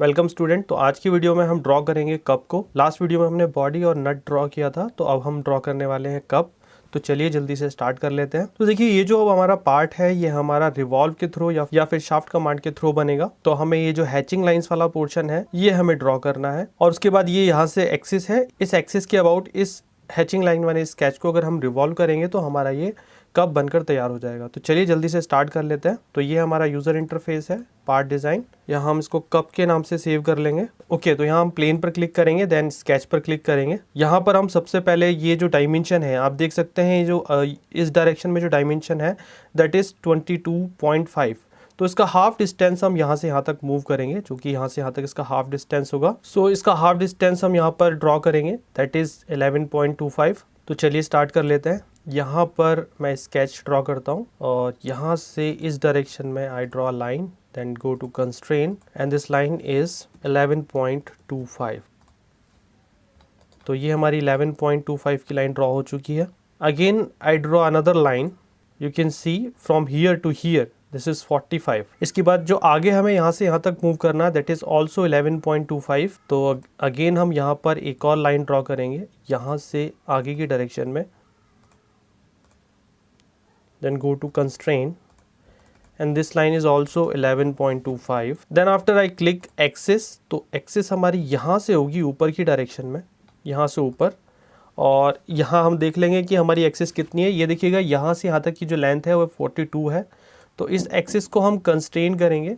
Welcome student. तो आज की वीडियो में हम ड्रॉ करेंगे कप को। लास्ट वीडियो में हमने बॉडी और नट ड्रॉ किया था, तो अब हम ड्रॉ करने वाले हैं कप। तो चलिए जल्दी से स्टार्ट कर लेते हैं। तो देखिए, ये जो अब हमारा पार्ट है ये हमारा रिवॉल्व के थ्रू या फिर शाफ्ट कमांड के थ्रू बनेगा। तो हमें ये जो हैचिंग लाइंस वाला पोर्शन है ये हमें ड्रॉ करना है, और उसके बाद ये यहाँ से एक्सिस है, इस एक्सिस के अबाउट इस हैचिंग लाइन वाले स्केच को अगर हम रिवॉल्व करेंगे तो हमारा ये कप बनकर तैयार हो जाएगा। तो चलिए जल्दी से स्टार्ट कर लेते हैं। तो ये हमारा यूज़र इंटरफेस है, पार्ट डिज़ाइन। यहाँ हम इसको कप के नाम से सेव कर लेंगे। ओके, तो यहाँ हम प्लेन पर क्लिक करेंगे, देन स्केच पर क्लिक करेंगे। यहाँ पर हम सबसे पहले ये जो डायमेंशन है आप देख सकते हैं, जो इस डायरेक्शन में जो डायमेंशन है दैट इज़ 22.5। तो इसका हाफ डिस्टेंस हम यहाँ से यहाँ तक मूव करेंगे, जो कि यहाँ से यहाँ तक इसका हाफ डिस्टेंस होगा। सो इसका हाफ डिस्टेंस हम यहाँ पर ड्रॉ करेंगे, दैट इज़ 11.25। तो चलिए स्टार्ट कर लेते हैं। यहाँ पर मैं स्केच ड्रॉ करता हूँ, और यहाँ से इस डायरेक्शन में I draw line, then go to constrain, and this line is 11.25। तो ये हमारी 11.25 की लाइन ड्रॉ हो चुकी है। Again I draw another line, you can see from here to here this is 45। इसके बाद जो आगे हमें यहाँ से यहाँ तक मूव करना है दैट इज़ ऑल्सो 11.25। तो अगेन हम यहाँ पर एक और लाइन ड्रॉ करेंगे यहाँ से आगे की डायरेक्शन में, then go to constraint, and this line is also 11.25. then after I click axis, तो axis हमारी यहाँ से होगी ऊपर की डायरेक्शन में, यहाँ से ऊपर। और यहाँ हम देख लेंगे कि हमारी एक्सिस कितनी है। ये देखिएगा यहाँ से यहाँ तक की जो लेंथ है वो 42 है। तो इस एक्सिस को हम कंस्ट्रेन करेंगे,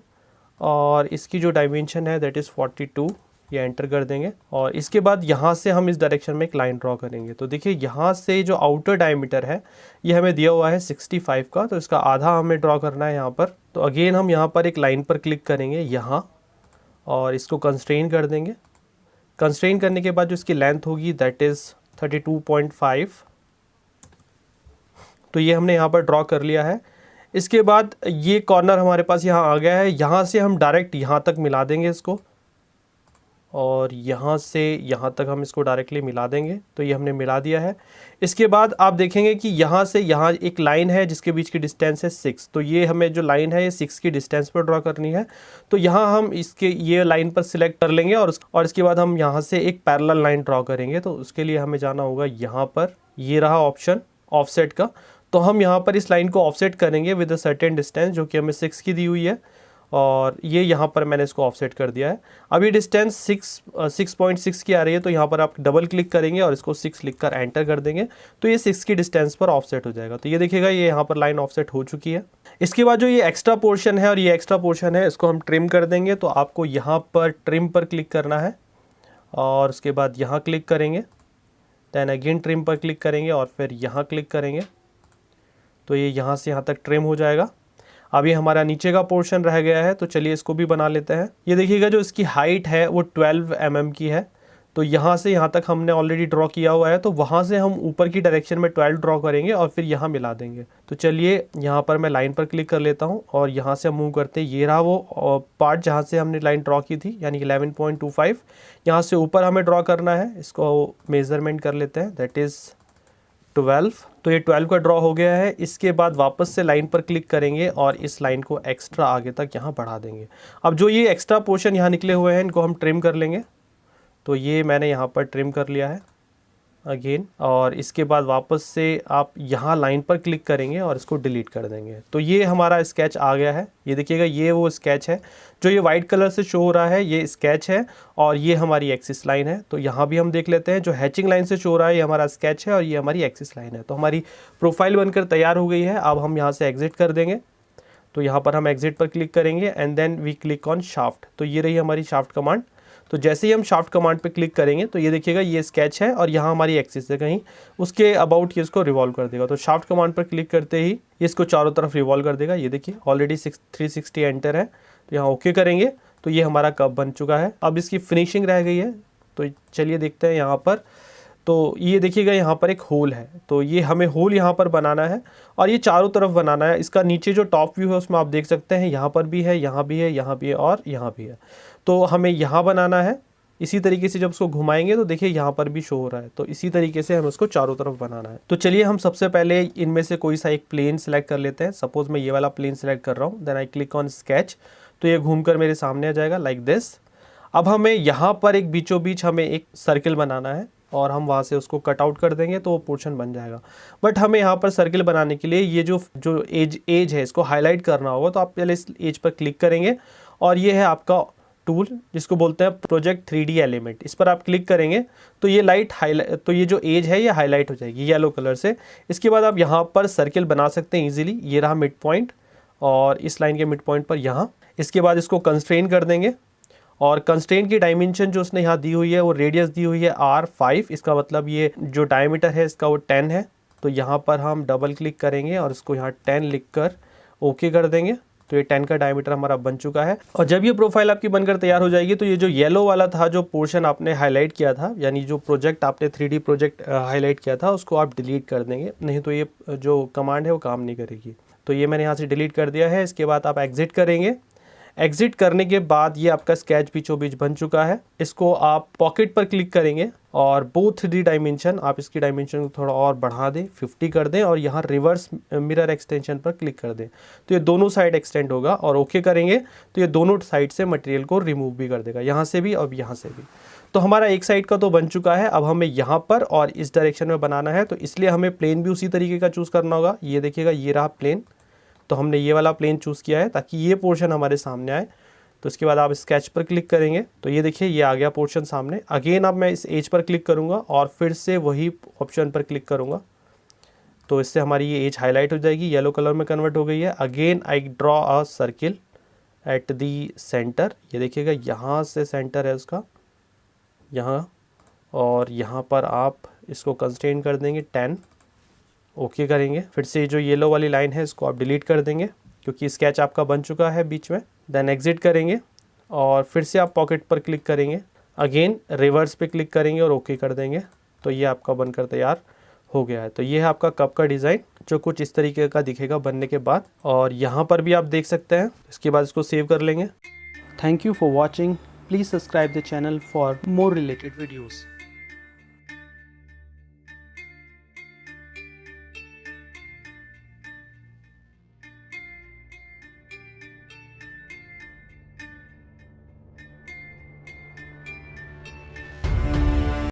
और इसकी जो डायमेंशन है दैट इज़ 42, ये एंटर कर देंगे। और इसके बाद यहाँ से हम इस डायरेक्शन में एक लाइन ड्रॉ करेंगे। तो देखिए यहाँ से जो आउटर डायमीटर है ये हमें दिया हुआ है 65 का, तो इसका आधा हमें ड्रॉ करना है यहाँ पर। तो अगेन हम यहाँ पर एक लाइन पर क्लिक करेंगे यहाँ, और इसको कंस्ट्रेन कर देंगे। कंस्ट्रेन करने के बाद जो इसकी लेंथ होगी दैट इज़ 32.5। तो ये हमने यहाँ पर ड्रॉ कर लिया है। इसके बाद ये कॉर्नर हमारे पास यहाँ आ गया है, यहाँ से हम डायरेक्ट यहाँ तक मिला देंगे इसको, और यहाँ से यहाँ तक हम इसको डायरेक्टली मिला देंगे। तो ये हमने मिला दिया है। इसके बाद आप देखेंगे कि यहाँ से यहाँ एक लाइन है जिसके बीच की डिस्टेंस है 6। तो ये हमें जो लाइन है ये 6 की डिस्टेंस पर ड्रॉ करनी है। तो यहाँ हम इसके ये लाइन पर सिलेक्ट कर लेंगे, और इसके बाद हम यहाँ से एक पैरेलल लाइन ड्रॉ करेंगे। तो उसके लिए हमें जाना होगा यहाँ पर, ये रहा ऑप्शन ऑफसेट का। तो हम यहाँ पर इस लाइन को ऑफसेट करेंगे विद अ सर्टेन डिस्टेंस जो कि हमें 6 की दी हुई है, और ये यहाँ पर मैंने इसको ऑफसेट कर दिया है। अब ये डिस्टेंस 6.6 की आ रही है, तो यहाँ पर आप डबल क्लिक करेंगे और इसको 6 लिखकर एंटर कर देंगे, तो ये 6 की डिस्टेंस पर ऑफसेट हो जाएगा। तो ये देखिएगा ये यहाँ पर लाइन ऑफसेट हो चुकी है। इसके बाद जो ये एक्स्ट्रा पोर्शन है और ये एक्स्ट्रा पोर्शन है इसको हम ट्रिम कर देंगे। तो आपको यहाँ पर ट्रिम पर क्लिक करना है, और उसके बाद यहाँ क्लिक करेंगे, दैन अगेन ट्रिम पर क्लिक करेंगे, और फिर यहाँ क्लिक करेंगे। तो ये यहाँ से यहाँ तक ट्रिम हो जाएगा। अब ये हमारा नीचे का पोर्शन रह गया है, तो चलिए इसको भी बना लेते हैं। ये देखिएगा जो इसकी हाइट है वो 12 mm की है। तो यहाँ से यहाँ तक हमने ऑलरेडी ड्रॉ किया हुआ है, तो वहाँ से हम ऊपर की डायरेक्शन में 12 ड्रॉ करेंगे और फिर यहाँ मिला देंगे। तो चलिए यहाँ पर मैं लाइन पर क्लिक कर लेता हूँ, और यहाँ से हम मूव करते हैं। ये रहा वो पार्ट जहाँ से हमने लाइन ड्रॉ की थी, यानी 11.25। यहाँ से ऊपर हमें ड्रॉ करना है, इसको मेज़रमेंट कर लेते हैं, दैट इज़ 12। तो ये 12 का ड्रॉ हो गया है। इसके बाद वापस से लाइन पर क्लिक करेंगे और इस लाइन को एक्स्ट्रा आगे तक यहाँ बढ़ा देंगे। अब जो ये एक्स्ट्रा पोर्शन यहाँ निकले हुए हैं इनको हम ट्रिम कर लेंगे। तो ये मैंने यहाँ पर ट्रिम कर लिया है अगेन, और इसके बाद वापस से आप यहाँ लाइन पर क्लिक करेंगे और इसको डिलीट कर देंगे। तो ये हमारा स्केच आ गया है। ये देखिएगा ये वो स्केच है जो ये वाइट कलर से शो हो रहा है, ये स्केच है, और ये हमारी एक्सिस लाइन है। तो यहाँ भी हम देख लेते हैं, जो हैचिंग लाइन से शो हो रहा है ये हमारा स्केच है, और ये हमारी एक्सिस लाइन है। तो हमारी प्रोफाइल बनकर तैयार हो गई है। अब हम यहाँ से एग्जिट कर देंगे। तो यहाँ पर हम एग्जिट पर क्लिक करेंगे, and then we click on shaft. तो ये रही हमारी शाफ्ट कमांड। तो जैसे ही हम शाफ्ट कमांड पे क्लिक करेंगे तो ये देखिएगा ये स्केच है, और यहाँ हमारी एक्सिस है कहीं उसके अबाउट ये इसको रिवॉल्व कर देगा। तो शाफ्ट कमांड पर क्लिक करते ही ये इसको चारों तरफ रिवॉल्व कर देगा। ये देखिए ऑलरेडी 360 एंटर है। तो यहाँ ओके करेंगे तो ये हमारा कप बन चुका है। अब इसकी फिनिशिंग रह गई है, तो चलिए देखते हैं यहाँ पर। तो ये देखिएगा यहाँ पर एक होल है, तो ये हमें होल यहाँ पर बनाना है, और ये चारों तरफ बनाना है। इसका नीचे जो टॉप व्यू है उसमें आप देख सकते हैं यहाँ पर भी है, यहाँ भी है, यहाँ भी है, और यहाँ भी है। तो हमें यहाँ बनाना है। इसी तरीके से जब उसको घुमाएंगे तो देखिए यहाँ पर भी शो हो रहा है। तो इसी तरीके से हमें उसको चारों तरफ बनाना है। तो चलिए हम सबसे पहले इनमें से कोई सा एक प्लेन सेलेक्ट कर लेते हैं। सपोज मैं ये वाला प्लेन सेलेक्ट कर रहा हूँ, then I click on sketch. तो ये घूमकर मेरे सामने आ जाएगा लाइक दिस। अब हमें यहाँ पर एक बीचों बीच हमें एक सर्किल बनाना है और हम वहाँ से उसको कट आउट कर देंगे तो वो पोर्शन बन जाएगा। बट हमें यहाँ पर सर्किल बनाने के लिए ये जो एज है इसको हाईलाइट करना होगा। तो आप पहले इस एज पर क्लिक करेंगे और ये है आपका टूल जिसको बोलते हैं प्रोजेक्ट 3D एलिमेंट। इस पर आप क्लिक करेंगे तो ये लाइट हाईलाइट, तो ये जो एज है ये हाईलाइट हो जाएगी येलो कलर से। इसके बाद आप यहाँ पर सर्किल बना सकते हैं इजीली। ये रहा मिड पॉइंट और इस लाइन के मिड पॉइंट पर यहाँ। इसके बाद इसको कंस्ट्रेन कर देंगे और कंस्ट्रेन की डायमेंशन जो उसने यहाँ दी हुई है वो रेडियस दी हुई है R5। इसका मतलब ये जो डायमीटर है इसका वो 10 है। तो यहाँ पर हम डबल क्लिक करेंगे और इसको यहाँ 10 लिख कर ओके कर देंगे। तो ये 10 का डायमीटर हमारा बन चुका है। और जब ये प्रोफाइल आपकी बनकर तैयार हो जाएगी तो ये जो येलो वाला था जो पोर्शन आपने हाईलाइट किया था, यानी जो प्रोजेक्ट आपने 3D प्रोजेक्ट हाईलाइट किया था, उसको आप डिलीट कर देंगे, नहीं तो ये जो कमांड है वो काम नहीं करेगी। तो ये मैंने यहाँ से डिलीट कर दिया है। इसके बाद आप एग्जिट करेंगे। एग्जिट करने के बाद ये आपका स्केच बीचों बीच बन चुका है। इसको आप पॉकेट पर क्लिक करेंगे और बोथ 3D डायमेंशन, आप इसकी डायमेंशन को थोड़ा और बढ़ा दें, 50 कर दें और यहाँ रिवर्स मिरर एक्सटेंशन पर क्लिक कर दें। तो ये दोनों साइड एक्सटेंड होगा और ओके करेंगे तो ये दोनों साइड से मटेरियल को रिमूव भी कर देगा, यहाँ से भी और यहाँ से भी। तो हमारा एक साइड का तो बन चुका है। अब हमें यहाँ पर और इस डायरेक्शन में बनाना है, तो इसलिए हमें प्लेन भी उसी तरीके का चूज़ करना होगा। ये देखिएगा, ये रहा प्लेन। तो हमने ये वाला प्लेन चूज़ किया है ताकि ये पोर्शन हमारे सामने आए। तो इसके बाद आप स्केच पर क्लिक करेंगे तो ये देखिए ये आ गया पोर्शन सामने। अगेन अब मैं इस एज पर क्लिक करूँगा और फिर से वही ऑप्शन पर क्लिक करूँगा तो इससे हमारी ये एज हाईलाइट हो जाएगी, येलो कलर में कन्वर्ट हो गई है। Again I draw a circle at the centre. ये देखिएगा यहाँ से सेंटर है उसका, यहाँ, और यहाँ पर आप इसको कंस्ट्रेन कर देंगे 10, ओके करेंगे। फिर से जो येलो वाली लाइन है इसको आप डिलीट कर देंगे क्योंकि स्केच आपका बन चुका है बीच में। देन एग्जिट करेंगे और फिर से आप पॉकेट पर क्लिक करेंगे, अगेन रिवर्स पे क्लिक करेंगे और ओके कर देंगे। तो ये आपका बनकर तैयार हो गया है। तो ये है आपका कप का डिज़ाइन जो कुछ इस तरीके का दिखेगा बनने के बाद। और यहाँ पर भी आप देख सकते हैं। इसके बाद इसको सेव कर लेंगे। Thank you for watching. Please subscribe the channel for more related videos.